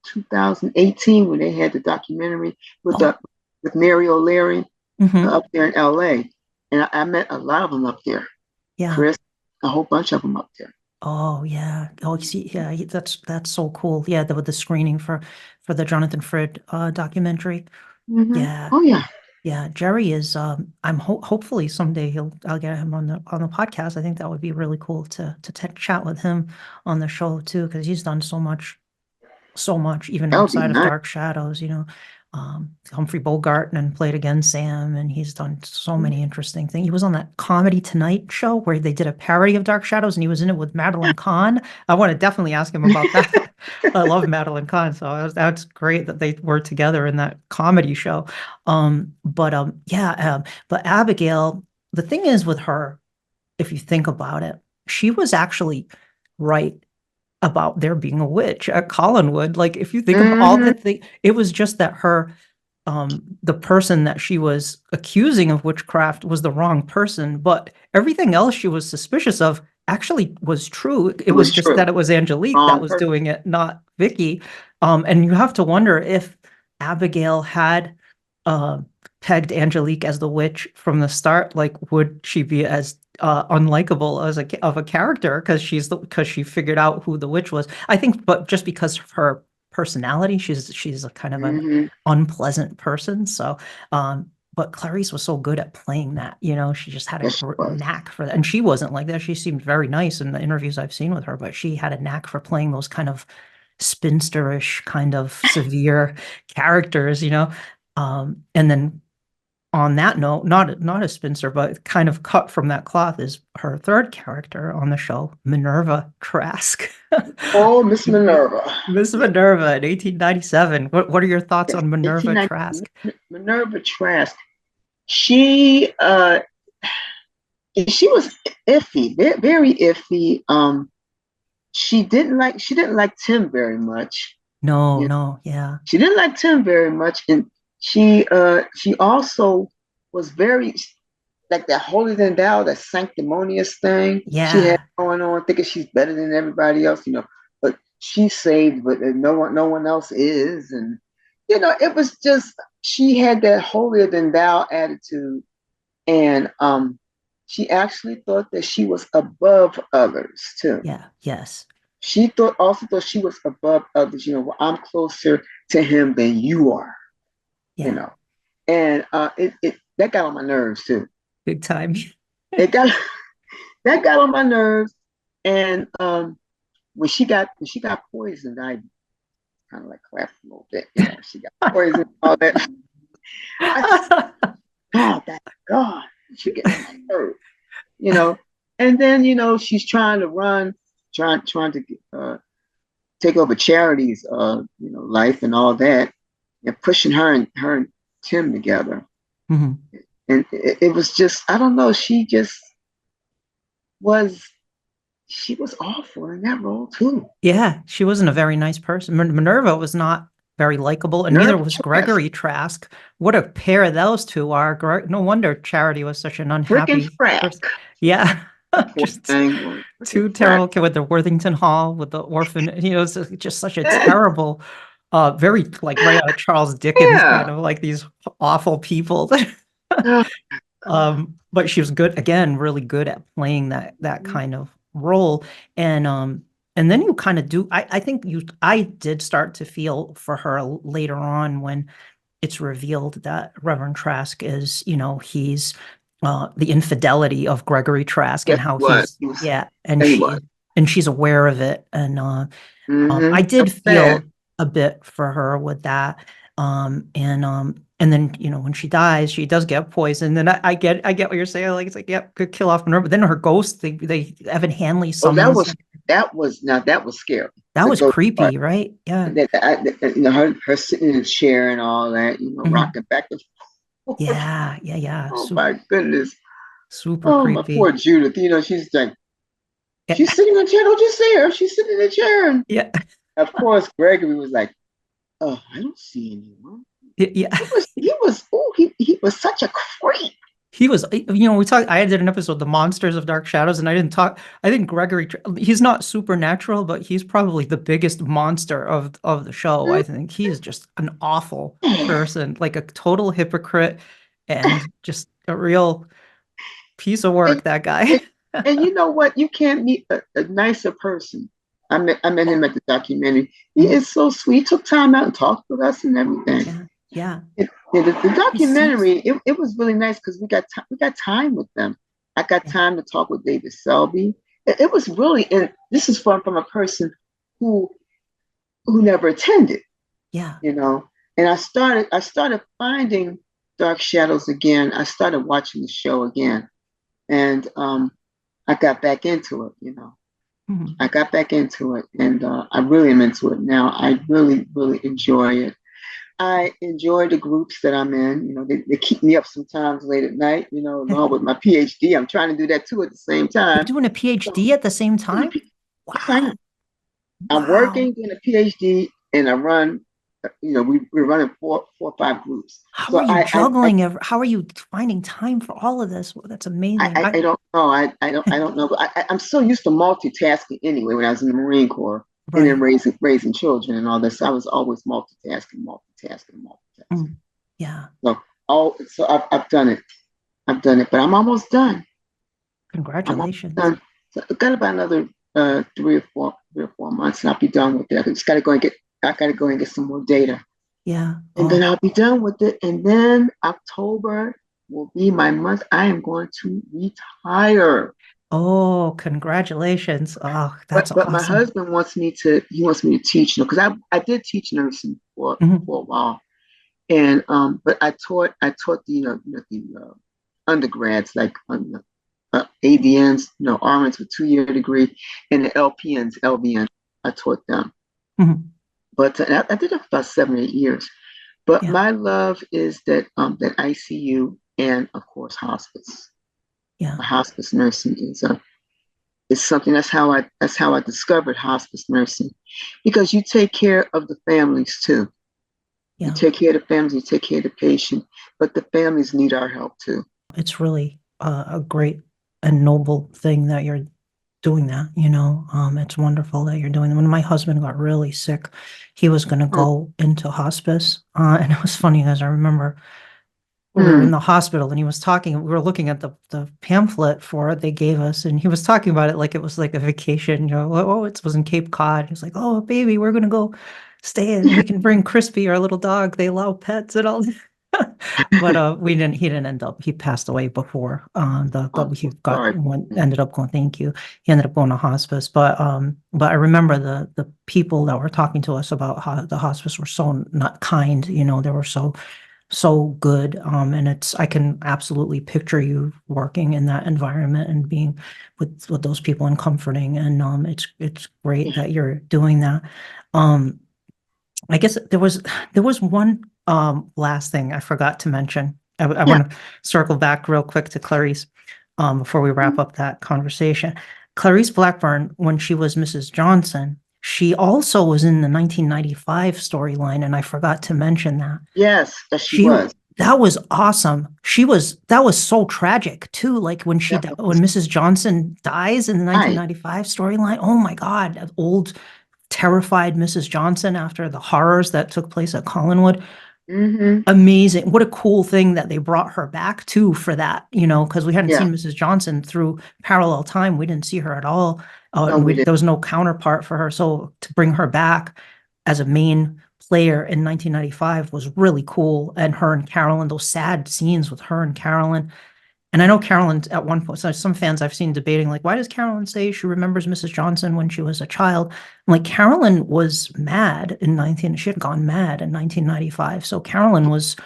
2018 when they had the documentary with Mary O'Leary up there in LA. And I met a lot of them up there. Yeah. Chris, a whole bunch of them up there. Oh yeah. Oh, see, yeah. That's so cool. Yeah, with the screening for the Jonathan Frid documentary. Mm-hmm. Yeah. Oh yeah. Yeah, Jerry is. I'm hopefully someday I'll get him on the podcast. I think that would be really cool to chat with him on the show too, because he's done so much, even outside of Dark Shadows. Humphrey Bogart and played against Sam, and he's done so many interesting things. He was on that Comedy Tonight show where they did a parody of Dark Shadows, and he was in it with Madeline Kahn. I want to definitely ask him about that. I love Madeline Kahn, so that's great that they were together in that comedy show. But Abigail, the thing is with her, if you think about it, she was actually right about there being a witch at Collinwood. Like if you think of all the things, it was just that her, the person that she was accusing of witchcraft was the wrong person, but everything else she was suspicious of actually was true. It was just true. That it was Angelique that was doing it, not Vicky. And you have to wonder if Abigail had pegged Angelique as the witch from the start. Like, would she be as unlikable as a character because she figured out who the witch was? I think, but just because of her personality, she's a kind of an unpleasant person. So, but Clarice was so good at playing that, she just had a knack for that. And she wasn't like that. She seemed very nice in the interviews I've seen with her, but she had a knack for playing those kind of spinsterish, kind of severe characters, and then on that note, not a spinster, but kind of cut from that cloth is her third character on the show, Minerva Trask. Oh, Miss Minerva. Miss Minerva in 1897. What are your thoughts on Minerva Trask? Minerva Trask. She was iffy, very iffy. She didn't like Tim very much. No, yeah. She didn't like Tim very much, and she also was very like that holier than thou, that sanctimonious thing she had going on, thinking she's better than everybody else, but she's saved, but no one else is. And it was just, she had that holier than thou attitude, and she actually thought that she was above others too. Yes. She also thought she was above others. I'm closer to him than you are. And it that got on my nerves too. Big time. it got that got on my nerves. And when she got poisoned, I kind of like laughed a little bit. She got poisoned, all that. I just God, that God, she get on my nerves, you know. And then she's trying to run, trying to take over charities, life and all that, and pushing her and Tim together. Mhm. And it was just, I don't know, was she was awful in that role too. Yeah, she wasn't a very nice person. Minerva was not very likable, and neither Nerve was Trask, Gregory Trask. What a pair those two are. No wonder Charity was such an freaking unhappy frack. person. Yeah, Poor just thing was freaking two frack. terrible kids with the Worthington Hall, with the orphan. It's just such a terrible, very like right out of Charles Dickens, kind Yeah. of like these awful people. Oh, But she was good again, really good at playing that kind of role. And and then you kind of do I think I did start to feel for her later on when it's revealed that Reverend Trask is, he's the infidelity of Gregory Trask and yes, how he was. he's yeah, Yeah, he was. and she's aware of it. And I Mm-hmm. That did was bad. feel a bit for her with that. And then, when she dies, she does get poisoned. And I get what you're saying. Like, it's like, yep, could kill off Minerva. But then her ghost, Evan Hanley Oh, summons. that was scary. That The was ghost part. creepy, right? Yeah. Her sitting in a chair and all that, Mhm. rocking back and forth. Yeah, yeah, yeah. Oh my goodness. Super Oh, my poor creepy. Judith. She's like, Yeah. she's sitting in a chair. Don't you see her? She's sitting in a chair. And Yeah. of course, Gregory was like, oh, I don't see anyone. Yeah. He was such a creep. He was, I did an episode, The Monsters of Dark Shadows, and I think he's not supernatural, but he's probably the biggest monster of the show. I think he is just an awful person, like a total hypocrite and just a real piece of And, work, that guy. and, and you know what? You can't meet a nicer person. I met him at the documentary. He Mhm. is so sweet. He took time out and talked with us and everything. Yeah, yeah. The He seems, documentary, it was really nice because we got time with them. I got yeah, time to talk with David Selby. It was really, and this is from a person who never attended, yeah, you know. And I started finding Dark Shadows again. I started watching the show again, and I got back into it. mhm. I got back into it, and I really am into it now. I really, really enjoy it. I enjoy the groups that I'm in. They keep me up sometimes late at night, along with my PhD. I'm trying to do that too at the same You're time. doing a So, PhD at the same time? yes, I Wow, am. I'm wow. working, doing a PhD, and I run, we're running four or five groups. How are So you juggling? How are you finding time for all of this? Well, that's amazing. I don't know. I don't know. But I'm so used to multitasking anyway when I was in the Marine Corps and then Right. raising children and all this. I was always multitasking. Mm. Yeah. So I've done it. I've done it, but I'm almost done. I'm almost Congratulations. done. So I've got about another 3 or 4 months, and I'll be done with it. I gotta go and get some more data, Yeah. and then Oh, I'll be done with it. And then October will be my month. I am going to retire. oh, congratulations. Oh, that's But my awesome. husband wants me to teach, because I did teach nursing for Mhm. for a while, and but I taught the undergrads, like ADNs, RNs with 2 year degree, and the LPNs, LVNs. I taught them, Mhm. but I did it for about 7 or 8 years. But Yeah. my love is that ICU, and of course hospice. Yeah. Hospice nursing is something. That's how I discovered hospice nursing, because you take care of the families too. You Yeah. take care of the families, you take care of the patient, but the families need our help too. It's really a great and noble thing that you're doing that. It's wonderful that you're doing that. When my husband got really sick, he was going to Hmm. go into hospice. And it was funny because I remember we were Hmm. in the hospital and he was talking, we were looking at the pamphlet for it they gave us, and he was talking about it like it was like a vacation, oh, it was in Cape Cod. He's like, oh, baby, we're gonna go stay and we can bring Crispy, our little dog. They allow pets and all. But we didn't. He didn't end up. He passed away before. Oh, He got sorry. one ended up going. Thank you. He ended up going to hospice. But I remember the people that were talking to us about how the hospice were so not kind. You know, they were so good. And I can absolutely picture you working in that environment and being with those people and comforting. And it's great Yeah, that you're doing that. Um, I guess there was one last thing I forgot to mention. I yeah. want to circle back real quick to Clarice before we wrap Mhm. up that conversation. Clarice Blackburn, when she was Mrs. Johnson, she also was in the 1995 storyline, and I forgot to mention that. Yes, yes, she She was. That was awesome. That was so tragic too. Like That when was Mrs. Johnson dies in the right. 1995 storyline. Oh my God, old terrified Mrs. Johnson after the horrors that took place at Collinwood. Hmm. Amazing. What a cool thing that they brought her back too for that, because we hadn't Yeah. seen Mrs. Johnson through parallel time. We didn't see her at all. No, And we there was didn't. no counterpart for her. So to bring her back as a main player in 1995 was really cool. And her and Carolyn, those sad scenes with her and Carolyn, and I know Carolyn at one point, so some fans I've seen debating, like, why does Carolyn say she remembers Mrs. Johnson when she was a child? I'm like, Carolyn was mad she had gone mad in 1995. So Carolyn was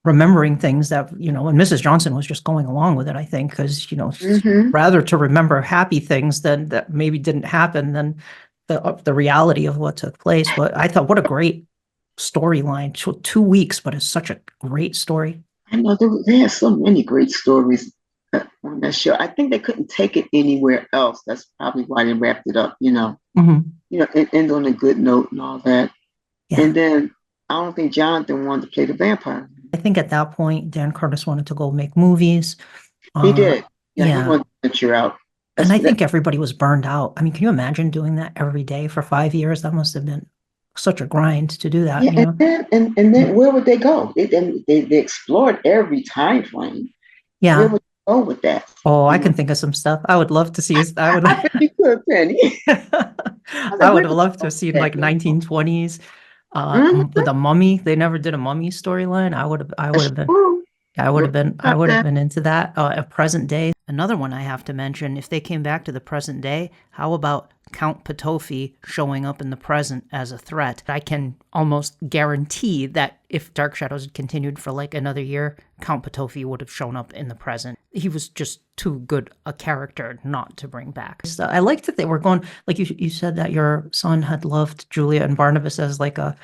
remembering things that, and Mrs. Johnson was just going along with it, I think, because, Hmm. rather to remember happy things than that maybe didn't happen than the reality of what took place. But I thought, what a great storyline. 2 weeks, but it's such a great story. I know they had so many great stories on that show. I think they couldn't take it anywhere else. That's probably why they wrapped it up. Mhm. And end on a good note and all that. Yeah. And then I don't think Jonathan wanted to play the vampire. I think at that point, Dan Curtis wanted to go make movies. He Uh, did. Yeah, he yeah. wanted to venture out. And That's I that. think everybody was burned out. I mean, can you imagine doing that every day for 5 years? That must have been such a grind to do that, Yeah, you and know? then where would they go? They explored every time frame. Where Yeah. would they go with that? Oh, I You know, can think of some stuff. I would love to see, I would, I bet you could, Penny. I was I like, would where have would you loved to go have with seen that? like 1920s, Mhm. with a mummy. They never did a mummy storyline. That's true. You're I about would have that. been into that. A present day. Another one I have to mention, if they came back to the present day, how about Count Patofi showing up in the present as a threat? I can almost guarantee that if Dark Shadows had continued for like another year, Count Patofi would have shown up in the present. He was just too good a character not to bring back. So I liked that they were going, like you said that your son had loved Julia and Barnabas as like a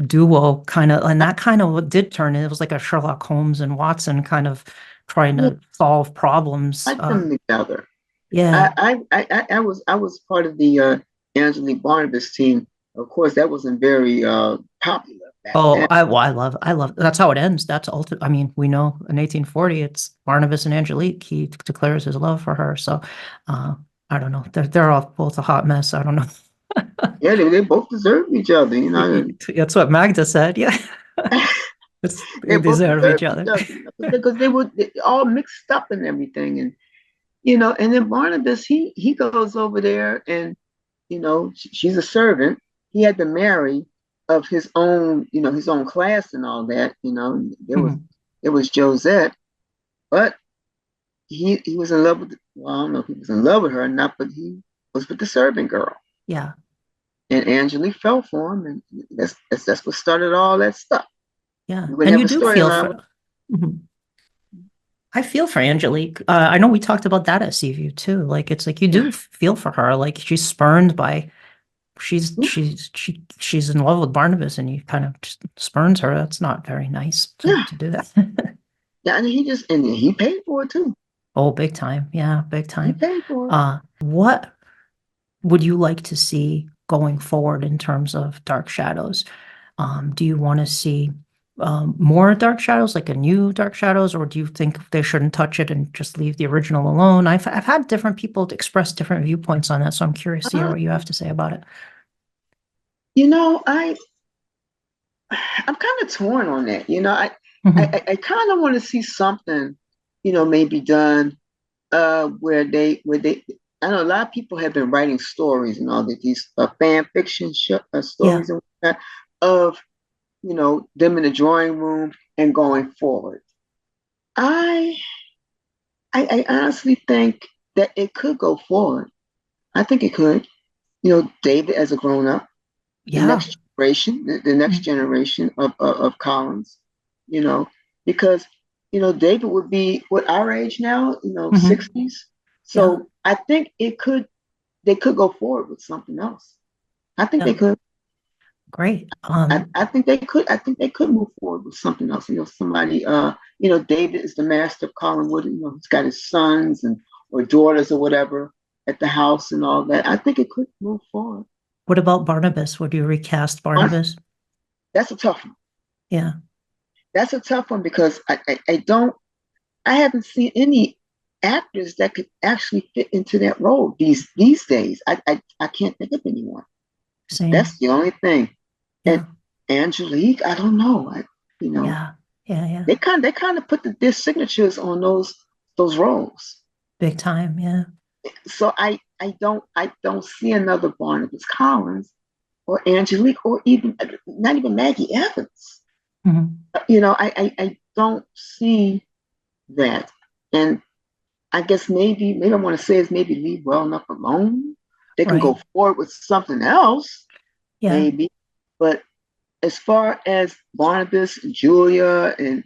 duo kind of, and that kind of did turn in. It was like a Sherlock Holmes and Watson kind of trying Yeah, to solve problems. I like them together. Yeah. I was part of the Angelique Barnabas team. Of course, that wasn't very popular back Oh, then. I love, that's how it ends. That's ultimate. I mean, we know in 1840, it's Barnabas and Angelique. He declares his love for her. So, uh, I don't know. They're all both a hot mess. I don't know. Yeah, they both deserved each other. That's what Magda said. Yeah. They They both deserve each deserved each other. other, because they were all mixed up and everything. And then Barnabas, he goes over there, and she's a servant. He had to marry of his own class and all that. Mhm. There was Josette, but he was in love with, well, I don't know if he was in love with her or not, but he was with the servant girl. Yeah. And Angelique fell for him, and that's what started all that stuff. Yeah. We would And have you a do feel storyline. for, Mhm. I feel for Angelique. I know we talked about that at Seaview too. Like it's like you Yeah, do feel for her. Like she's spurned by she's in love with Barnabas and you kind of just spurns her. That's not very nice yeah, to do that. yeah. And he paid for it too. Oh, big time. Yeah, big He time. paid for it. What would you like to see going forward in terms of Dark Shadows? Do you want to see more Dark Shadows, like a new Dark Shadows, or do you think they shouldn't touch it and just leave the original alone? I've had different people express different viewpoints on that, so I'm curious to hear Uh, what you have to say about it. you know, I I'm kind of torn on that. Mhm. I kind of want to see something, maybe done where they. I know a lot of people have been writing stories and all that, these fan fiction Yeah. stories and whatnot of them in the drawing room and going forward. I I honestly think that it could go forward. I think it could. David as a grown up, the Yeah. next generation, the next Mm. generation of Collins, you know, because David would be what our age now, Hmm. 60s. Yeah. So I think they could go forward with something else. I think Yeah. they could. Great. I think they could. I think they could move forward with something else. Somebody. David is the master of Collinwood. He's got his sons and or daughters or whatever at the house and all that. I think it could move forward. What about Barnabas? Would you recast Barnabas? That's a tough one. Yeah. That's a tough one because I haven't seen any actors that could actually fit into that role these days. I can't think of anyone. That's Same. the only thing. And Yeah. Angelique, I don't know. Yeah. Yeah. Yeah. They kind of put their signatures on those roles. Big time. Yeah. So I don't see another Barnabas Collins or Angelique or even not even Maggie Evans. Hmm. I don't see that. And I guess maybe I want to say is maybe leave well enough alone. They can Right. go forward with something else, Yeah. maybe. But as far as Barnabas, Julia, and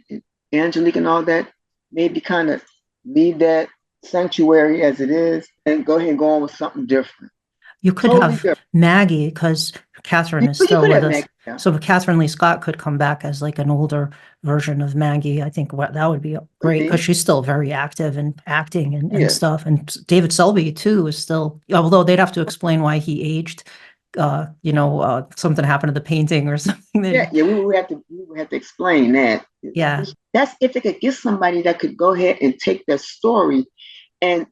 Angelique and all that, maybe kind of leave that sanctuary as it is and go ahead and go on with something different. You could Totally have different. Maggie because Catherine is You still could with have us. Maggie. Yeah. So Catherine Lee Scott could come back as like an older version of Maggie. I think that would be Could great because be. she's still very active and acting and Yes. stuff. And David Selby too is still, although they'd have to explain why he aged. Something happened to the painting or something. Yeah, yeah, we would have to explain that. Yeah. That's if they could get somebody that could go ahead and take their story and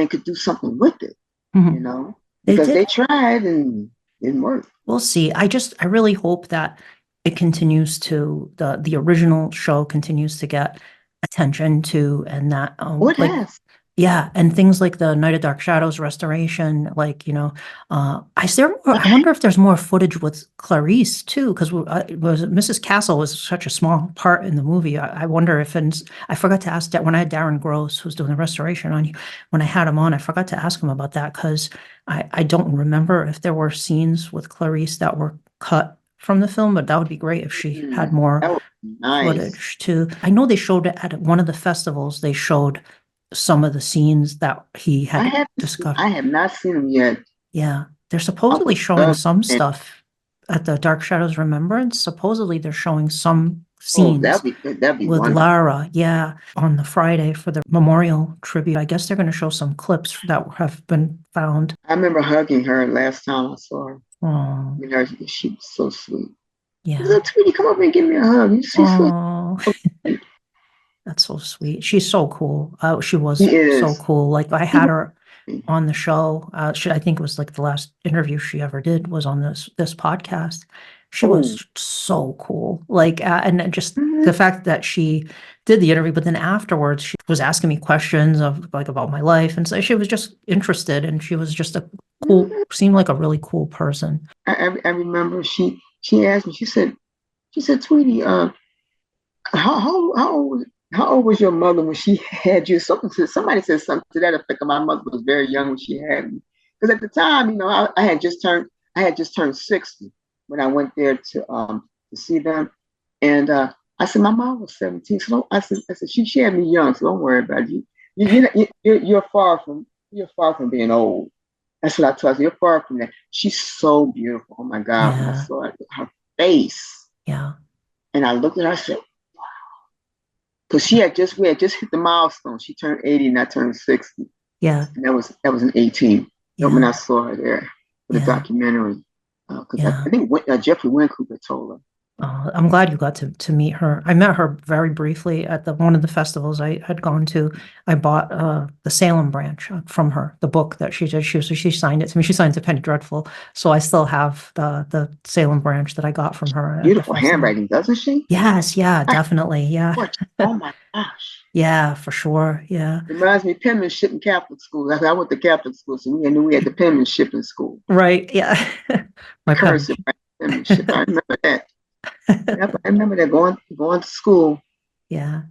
could do something with it, you Mhm. know, They because did. they tried and it didn't work. We'll see. I really hope that it continues to the original show continues to get attention to and that Oh, it like has. yeah, and things like the Night of Dark Shadows restoration, like is there more, I wonder if there's more footage with Clarice too, because was Mrs. Castle was such a small part in the movie. I wonder if I forgot to ask that when I had Darren Gross, who's doing the restoration on you, when I had him on, I forgot to ask him about that because I don't remember if there were scenes with Clarice that were cut from the film, but that would be great if she had more That would be nice. footage too. I know they showed it at one of the festivals. They showed some of the scenes that he I had haven't discovered. I have not seen them yet. Yeah, they're I supposedly would showing love some and stuff at the Dark Shadows Remembrance. Supposedly they're showing some oh, scenes that'd be with wonderful. Lara, yeah, on the Friday for the memorial tribute. I guess they're going to show some clips that have been found. I remember hugging her last time I saw her. Oh, She was so sweet. yeah. Little Tweetie, come over and give me a hug. She's so Oh, sweet. that's so sweet. She's so cool. She She was so is. cool. Like I She had was. her on the show. I think it was like the last interview she ever did was on this podcast. She Oh. was so cool. Like, and then just Mhm. the fact that she did the interview, but then afterwards she was asking me questions of like about my life, and so she was just interested, and she was just a cool, seemed like a really cool person. I remember she asked me. She said, Tweetie, how old was your mother when she had you? Somebody said something to that effect. My mother was very young when she had me. Because at the time, I had just turned 60 when I went there to see them. And I said, my mom was 17. So I said, she had me young, so don't worry about it. You're far from being old. That's what I told her. You're far from that. She's so beautiful. Oh my God, when I Yeah, saw her face. yeah, And I looked at her, I said, because we had just hit the milestone. She turned 80 and I turned 60. yeah, And that was in 18. When yeah, I saw her there for the yeah. documentary. Because I Yeah. think Jeffrey Wincooper told her. I'm glad you got to meet her. I met her very briefly at one of the festivals I had gone to. I bought the Salem branch from her, the book that she did. She signed it to me. She signed it to Penny Dreadful, so I still have the Salem branch that I got from her at the Beautiful festival. handwriting, doesn't she? Yes, yeah, Ah, definitely, yeah, oh my gosh. yeah, for sure, yeah, Reminds me of penmanship in Catholic school. I went to Catholic school, so we knew we had the penmanship in school. right, yeah. My pen, Cursive penmanship. I remember that. Yep, I remember that going to school Yeah.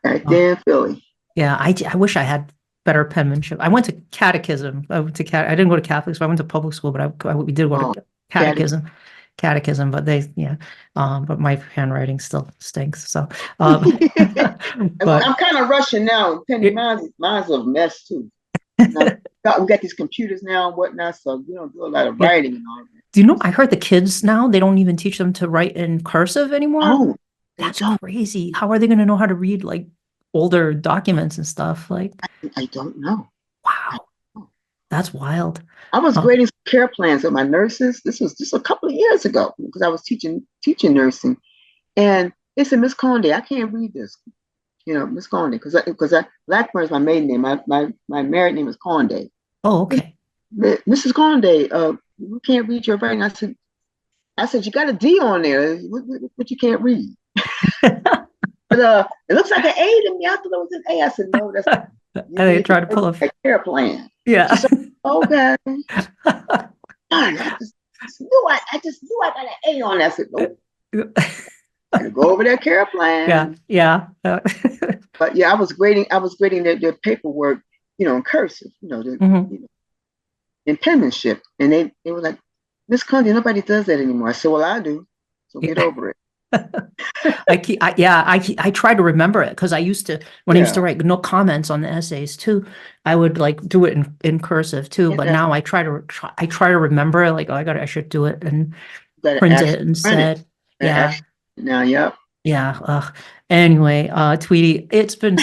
right Oh, there in Philly. yeah. I wish I had better penmanship. I went to catechism. I didn't go to Catholic, so I went to public school, but we did go Oh, to catechism. catechism, but but my handwriting still stinks. So, Well, but I'm kind of rushing now. Penny, mine's a mess too. Now, we got these computers now and whatnot, so we don't do a lot of yeah. writing and all that. Do you know, I heard the kids now, they don't even teach them to write in cursive anymore. Oh, they That's don't. crazy. How are they going to know how to read like older documents and stuff? Like, I don't know. I, wow, that's wild. I was Oh, grading some care plans with my nurses. This was just a couple of years ago because I was teaching nursing, and they said, Miss Conde, I can't read this. Miss Conde, because Blackburn is my maiden name. My married name is Conde. oh, okay. Mrs. Conde, we can't read your writing. I said, you got a D on there. What you can't read? But it looks like an A to me. I thought it was an A. I said, no, that's And you they need to try to pull a care plan. She yeah. said, okay. Darn, I just knew I got an A on that. I said, nope. I had to go over their care Yeah, plan. yeah. But yeah, I was grading their paperwork, in cursive, Mhm. in penmanship. And they were like, Miss Conde, nobody does that anymore. I said, well, I do. So get Yeah. over it. I try to remember it because when I used to Yeah. write no comments on the essays too, I would like do it in cursive too. But And now I try to remember it. Like, oh, I should do it and you got to print it actually print it. instead. And Yeah. actually, now, yep. Yeah. Anyway, Tweety, it's been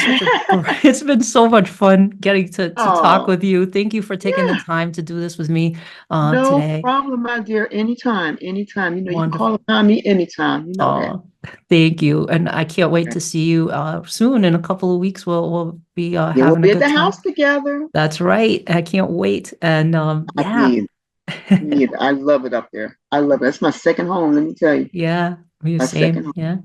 so much fun getting to talk Oh, with you. Thank you for taking the yeah. time to do this with me No today. problem, my dear. Anytime, anytime. You can call Wonderful. upon me anytime. You know that. Oh, thank you. And I can't wait Okay. to see you soon. In a couple of weeks, we'll be Yeah, we'll having a be at good the time. house together. That's right. I can't wait. And yeah. Me, me, I love it up there. I love it. That's my second home. Let me tell you, Yeah, you my second same. home. Yeah.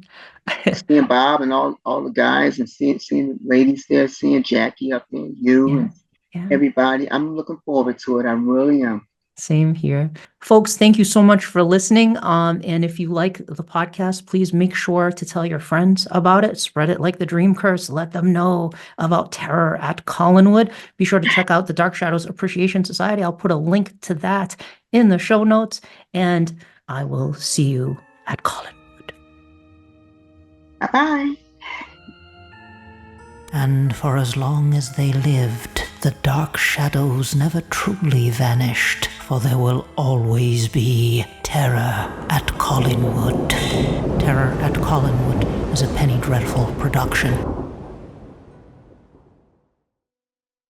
Seeing Bob and all the guys, and seeing the ladies there, seeing Jackie up there, you Yeah. and Yeah. everybody. I'm looking forward to it. I really am. Same here. Folks, thank you so much for listening. And if you like the podcast, please make sure to tell your friends about it. Spread it like the dream curse. Let them know about Terror at Collinwood. Be sure to check out the Dark Shadows Appreciation Society. I'll put a link to that in the show notes. And I will see you at Collinwood. Bye bye. And for as long as they lived, the dark shadows never truly vanished, for there will always be Terror at Collinwood. Terror at Collinwood is a Penny Dreadful production.